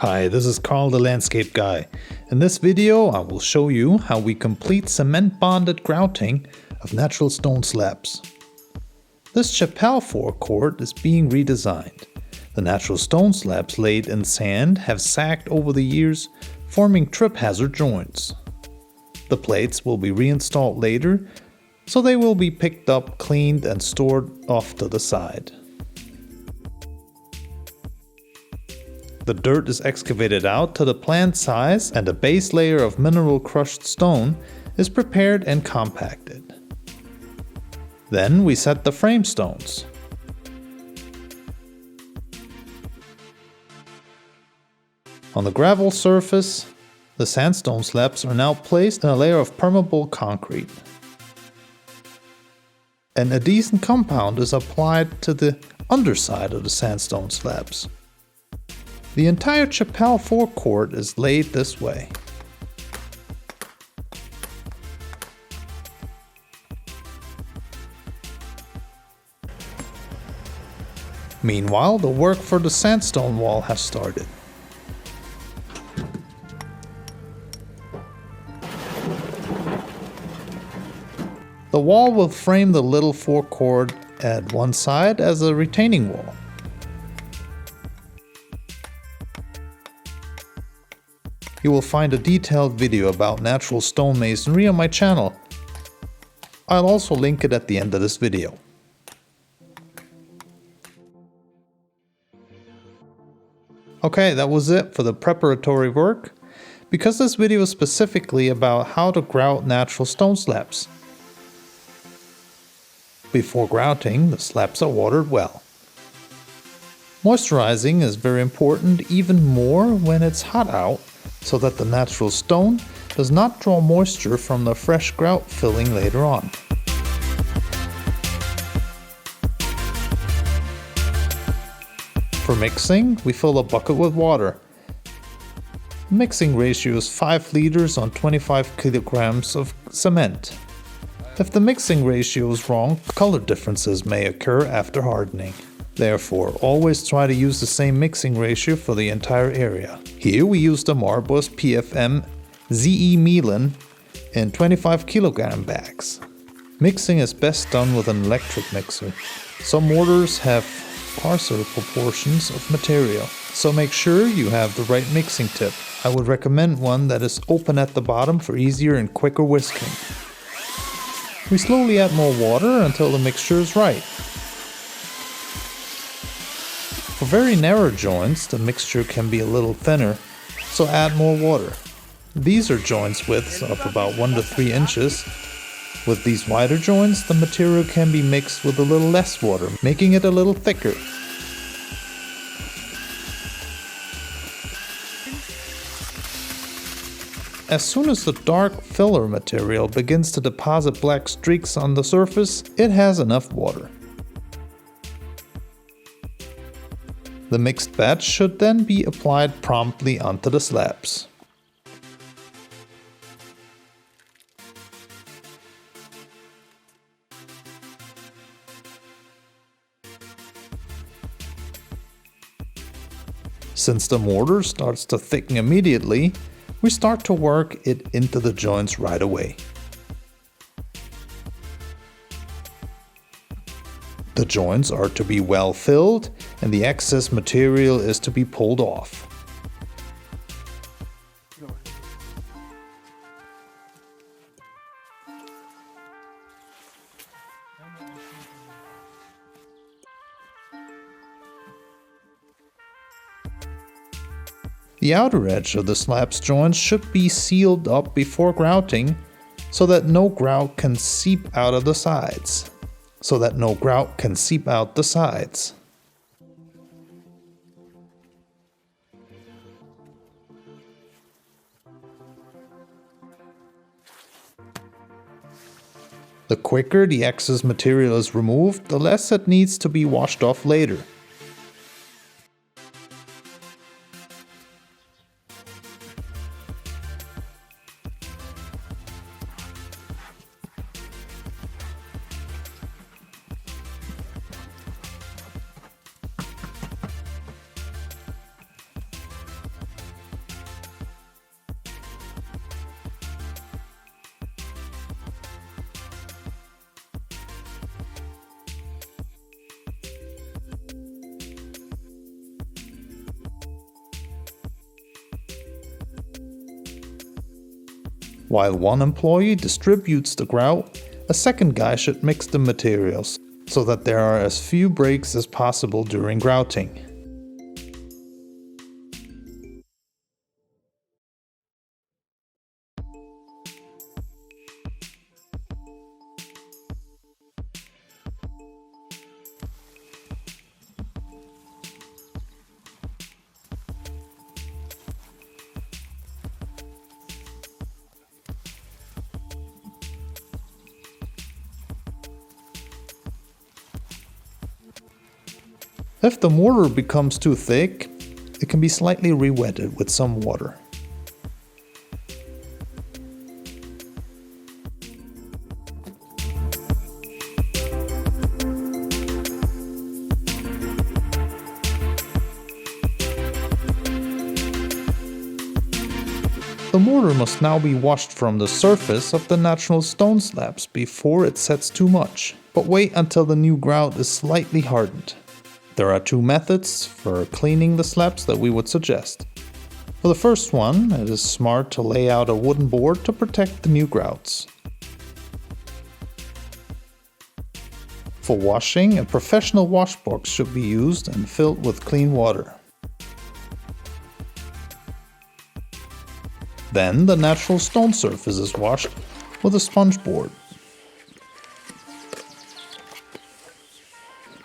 Hi, this is Carl the Landscape Guy. In this video I will show you how we complete cement bonded grouting of natural stone slabs. This chapelle forecourt is being redesigned. The natural stone slabs laid in sand have sagged over the years, forming trip hazard joints. The plates will be reinstalled later, so they will be picked up, cleaned and stored off to the side. The dirt is excavated out to the planned size and a base layer of mineral crushed stone is prepared and compacted. Then we set the frame stones. On the gravel surface, the sandstone slabs are now placed in a layer of permeable concrete. An adhesive compound is applied to the underside of the sandstone slabs. The entire chapelle forecourt is laid this way. Meanwhile, the work for the sandstone wall has started. The wall will frame the little forecourt at one side as a retaining wall. You will find a detailed video about natural stone masonry on my channel. I'll also link it at the end of this video. Okay, that was it for the preparatory work, because this video is specifically about how to grout natural stone slabs. Before grouting, the slabs are watered well. Moisturizing is very important, even more when it's hot out, so that the natural stone does not draw moisture from the fresh grout filling later on. For mixing, we fill a bucket with water. The mixing ratio is 5 liters on 25 kilograms of cement. If the mixing ratio is wrong, color differences may occur after hardening. Therefore, always try to use the same mixing ratio for the entire area. Here we use the Marbus PFM ZE Milan in 25 kilogram bags. Mixing is best done with an electric mixer. Some mortars have sparser proportions of material, so make sure you have the right mixing tip. I would recommend one that is open at the bottom for easier and quicker whisking. We slowly add more water until the mixture is right. For very narrow joints, the mixture can be a little thinner, so add more water. These are joints widths of about 1 to 3 inches. With these wider joints, the material can be mixed with a little less water, making it a little thicker. As soon as the dark filler material begins to deposit black streaks on the surface, it has enough water. The mixed batch should then be applied promptly onto the slabs. Since the mortar starts to thicken immediately, we start to work it into the joints right away. The joints are to be well filled and the excess material is to be pulled off. The outer edge of the slabs joints should be sealed up before grouting so that no grout can seep out of the sides. The quicker the excess material is removed, the less it needs to be washed off later. While one employee distributes the grout, a second guy should mix the materials so that there are as few breaks as possible during grouting. If the mortar becomes too thick, it can be slightly re-wetted with some water. The mortar must now be washed from the surface of the natural stone slabs before it sets too much, but wait until the new grout is slightly hardened. There are two methods for cleaning the slabs that we would suggest. For the first one, it is smart to lay out a wooden board to protect the new grouts. For washing, a professional wash box should be used and filled with clean water. Then the natural stone surface is washed with a sponge board.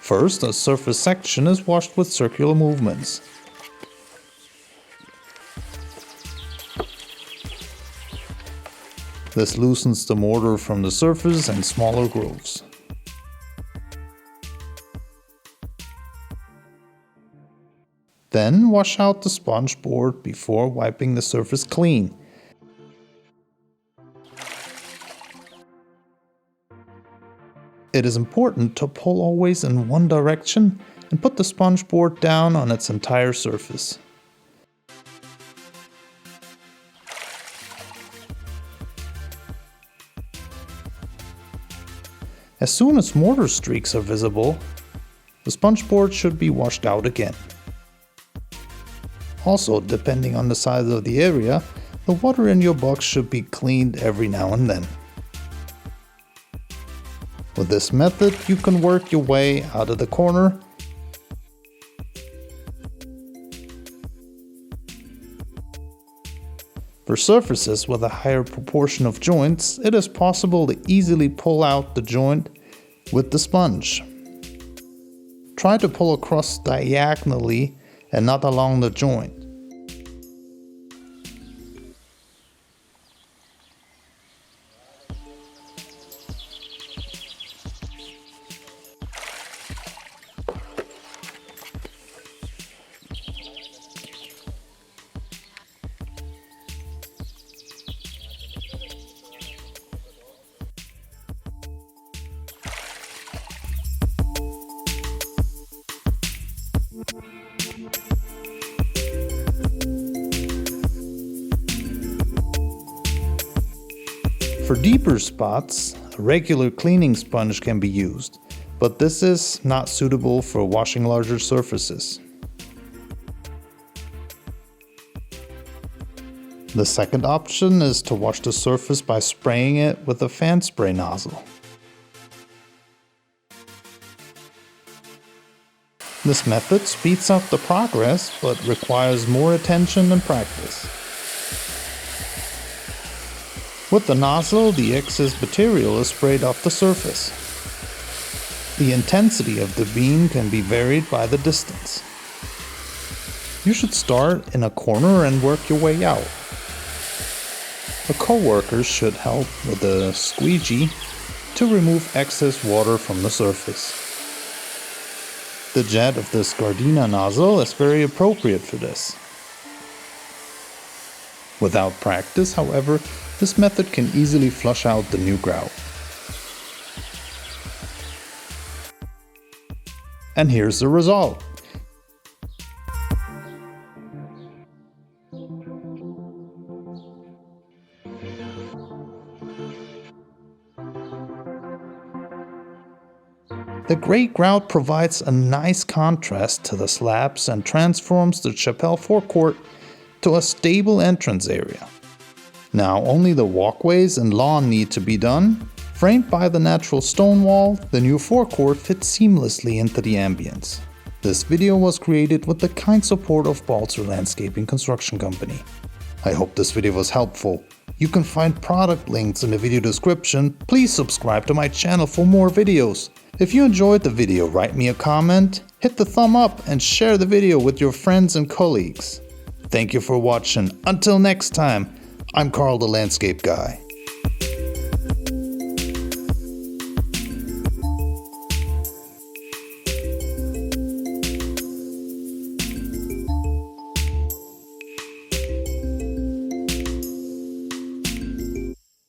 First, a surface section is washed with circular movements. This loosens the mortar from the surface and smaller grooves. Then wash out the sponge board before wiping the surface clean. It is important to pull always in one direction and put the sponge board down on its entire surface. As soon as mortar streaks are visible, the sponge board should be washed out again. Also, depending on the size of the area, the water in your box should be cleaned every now and then. With this method, you can work your way out of the corner . For surfaces with a higher proportion of joints, it is possible to easily pull out the joint with the sponge. Try to pull across diagonally and not along the joint. For deeper spots, a regular cleaning sponge can be used, but this is not suitable for washing larger surfaces. The second option is to wash the surface by spraying it with a fan spray nozzle. This method speeds up the progress but requires more attention and practice. With the nozzle, the excess material is sprayed off the surface. The intensity of the beam can be varied by the distance. You should start in a corner and work your way out. A coworker should help with a squeegee to remove excess water from the surface. The jet of this Gardena nozzle is very appropriate for this. Without practice, however, this method can easily flush out the new grout. And here's the result. The gray grout provides a nice contrast to the slabs and transforms the chapel forecourt to a stable entrance area. Now only the walkways and lawn need to be done. Framed by the natural stone wall, the new forecourt fits seamlessly into the ambience. This video was created with the kind support of Balzer Landscaping Construction Company. I hope this video was helpful. You can find product links in the video description. Please subscribe to my channel for more videos. If you enjoyed the video, write me a comment, hit the thumb up and share the video with your friends and colleagues. Thank you for watching. Until next time, I'm Carl the Landscape Guy.